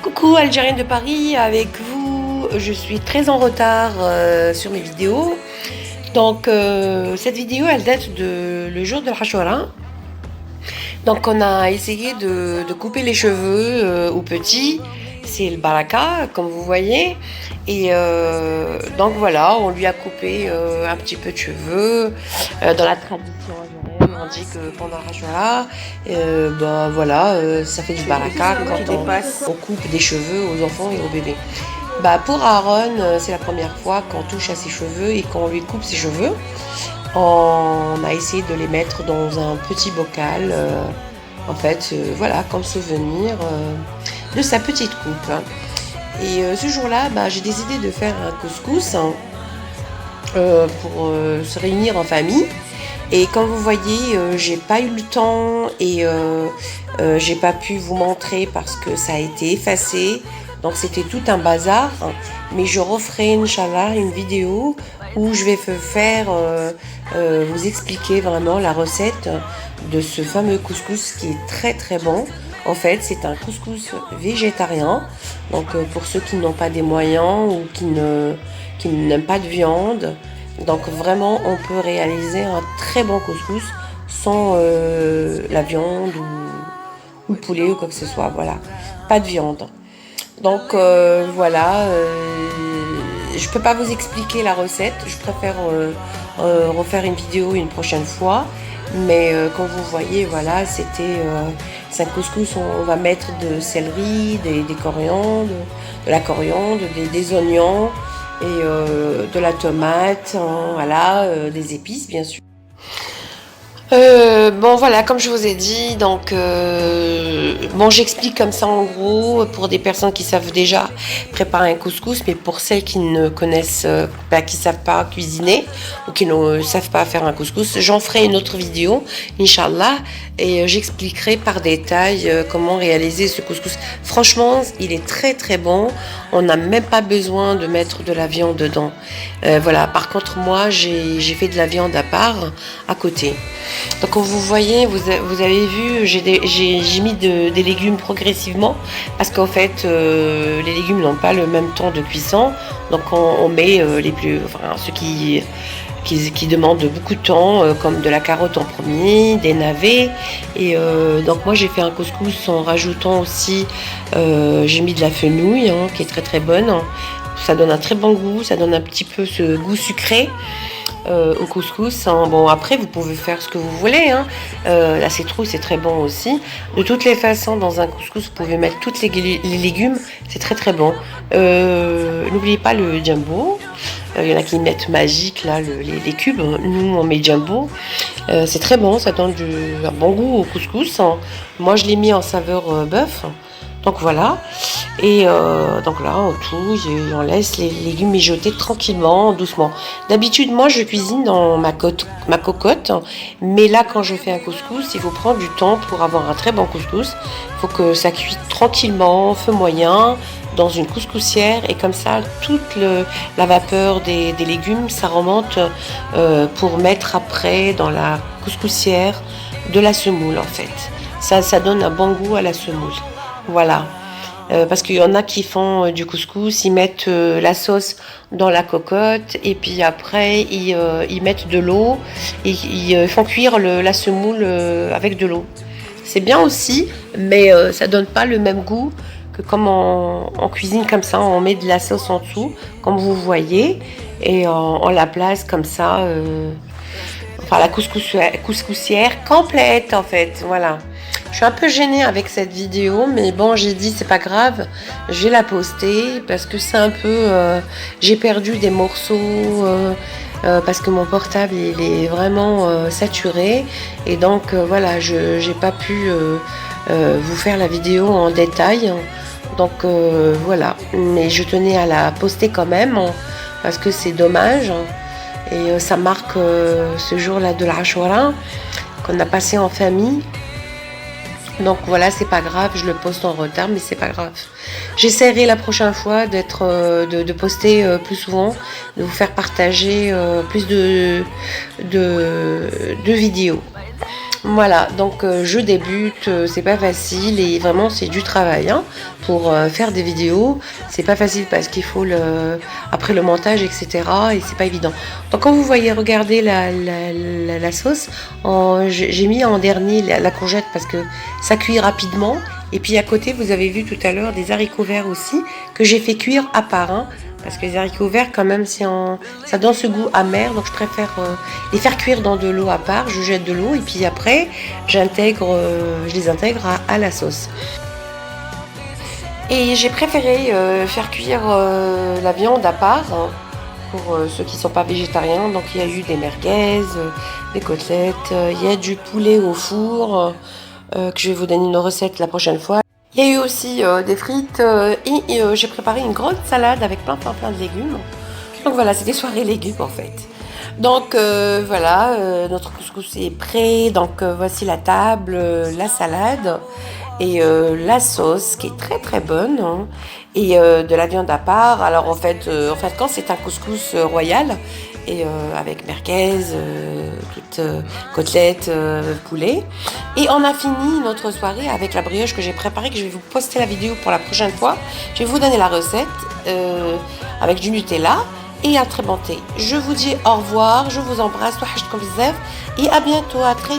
Coucou Algérienne de Paris, avec vous, je suis très en retard sur mes vidéos. Donc cette vidéo elle date de le jour de l'Ashura. Donc on a essayé de couper les cheveux au petit, c'est le baraka comme vous voyez. Et donc voilà, on lui a coupé un petit peu de cheveux. Dans la tradition algérienne, on dit que pendant l'Ashura, ben voilà, ça fait du baraka quand on coupe des cheveux aux enfants et aux bébés. Bah pour Aaron, c'est la première fois qu'on touche à ses cheveux et qu'on lui coupe ses cheveux. On a essayé de les mettre dans un petit bocal, en fait, voilà, comme souvenir de sa petite coupe. Et ce jour-là, bah, j'ai décidé de faire un couscous pour se réunir en famille. Et comme vous voyez, j'ai pas eu le temps et j'ai pas pu vous montrer parce que ça a été effacé. Donc c'était tout un bazar. Mais je referai, Inch'Allah, une vidéo où je vais faire vous expliquer vraiment la recette de ce fameux couscous qui est très très bon. En fait, c'est un couscous végétarien. Donc pour ceux qui n'ont pas des moyens ou qui n'aiment pas de viande. Donc vraiment, on peut réaliser un très bon couscous sans la viande ou le poulet ou quoi que ce soit. Voilà, pas de viande. Donc voilà, je peux pas vous expliquer la recette. Je préfère refaire une vidéo une prochaine fois. Mais comme vous voyez, voilà, c'est un couscous. On va mettre de céleri, des coriandres, de la coriandre, des oignons et de la tomate, hein, voilà, des épices bien sûr. Bon voilà, comme je vous ai dit, donc bon j'explique comme ça en gros pour des personnes qui savent déjà préparer un couscous, mais pour celles qui ne connaissent pas, qui savent pas cuisiner ou qui ne savent pas faire un couscous, j'en ferai une autre vidéo, Inch'Allah, et j'expliquerai par détail comment réaliser ce couscous. Franchement, il est très très bon. On n'a même pas besoin de mettre de la viande dedans. Voilà. Par contre, moi, j'ai fait de la viande à part, à côté. Donc, comme vous voyez, vous avez vu, j'ai mis des légumes progressivement parce qu'en fait, les légumes n'ont pas le même temps de cuisson. Donc, on met ceux qui demandent beaucoup de temps, comme de la carotte en premier, des navets. Et donc moi j'ai fait un couscous en rajoutant aussi, j'ai mis de la fenouil, hein, qui est très très bonne. Ça donne un très bon goût, ça donne un petit peu ce goût sucré au couscous. Hein. Bon après vous pouvez faire ce que vous voulez. Hein. La citrouille c'est très bon aussi. De toutes les façons dans un couscous vous pouvez mettre tous les légumes, c'est très très bon. N'oubliez pas le jumbo. Il y en a qui mettent magique là les cubes. Nous on met jumbo. C'est très bon, ça donne un bon goût au couscous. Hein. Moi je l'ai mis en saveur bœuf. Donc voilà. Et donc là en tout, on laisse les légumes mijoter tranquillement, doucement. D'habitude moi je cuisine dans ma cocotte. Mais là quand je fais un couscous, il faut prendre du temps pour avoir un très bon couscous. Il faut que ça cuise tranquillement, feu moyen, dans une couscoussière, et comme ça toute la vapeur des légumes ça remonte pour mettre après dans la couscoussière de la semoule en fait. Ça donne un bon goût à la semoule. Voilà. Parce qu'il y en a qui font du couscous, ils mettent la sauce dans la cocotte et puis après ils mettent de l'eau et ils font cuire la semoule avec de l'eau. C'est bien aussi, mais ça donne pas le même goût que comme on cuisine comme ça, on met de la sauce en dessous, comme vous voyez, et on la place comme ça, enfin la couscoussière complète en fait, voilà. Je suis un peu gênée avec cette vidéo, mais bon, j'ai dit c'est pas grave, je vais la poster parce que c'est un peu, j'ai perdu des morceaux parce que mon portable il est vraiment saturé et donc voilà, j'ai pas pu vous faire la vidéo en détail. Donc voilà, mais je tenais à la poster quand même parce que c'est dommage et ça marque ce jour-là de l'Ashura qu'on a passé en famille. Donc voilà, c'est pas grave, je le poste en retard, mais c'est pas grave. J'essaierai la prochaine fois de poster plus souvent, de vous faire partager plus de vidéos. Voilà, donc je débute, c'est pas facile et vraiment c'est du travail hein, pour faire des vidéos. C'est pas facile parce qu'il faut après le montage, etc. Et c'est pas évident. Donc quand vous voyez, regardez la sauce, j'ai mis en dernier la courgette parce que ça cuit rapidement. Et puis à côté, vous avez vu tout à l'heure des haricots verts aussi que j'ai fait cuire à part. Hein, parce que les haricots verts, quand même, ça donne ce goût amer. Donc je préfère les faire cuire dans de l'eau à part. Je jette de l'eau et puis après, je les intègre à la sauce. Et j'ai préféré faire cuire la viande à part hein, pour ceux qui ne sont pas végétariens. Donc il y a eu des merguez, des côtelettes, il y a du poulet au four que je vais vous donner une recette la prochaine fois. Il y a eu aussi des frites et j'ai préparé une grande salade avec plein de légumes. Donc voilà, c'est des soirées légumes en fait. Donc voilà, notre couscous est prêt. Donc voici la table, la salade et la sauce qui est très bonne hein, et de la viande à part. Alors en fait quand c'est un couscous royal et avec merguez, toutes côtelettes, poulet. Et on a fini notre soirée avec la brioche que j'ai préparée, que je vais vous poster la vidéo pour la prochaine fois. Je vais vous donner la recette avec du Nutella et un très bon thé. Je vous dis au revoir, je vous embrasse, et à bientôt, à très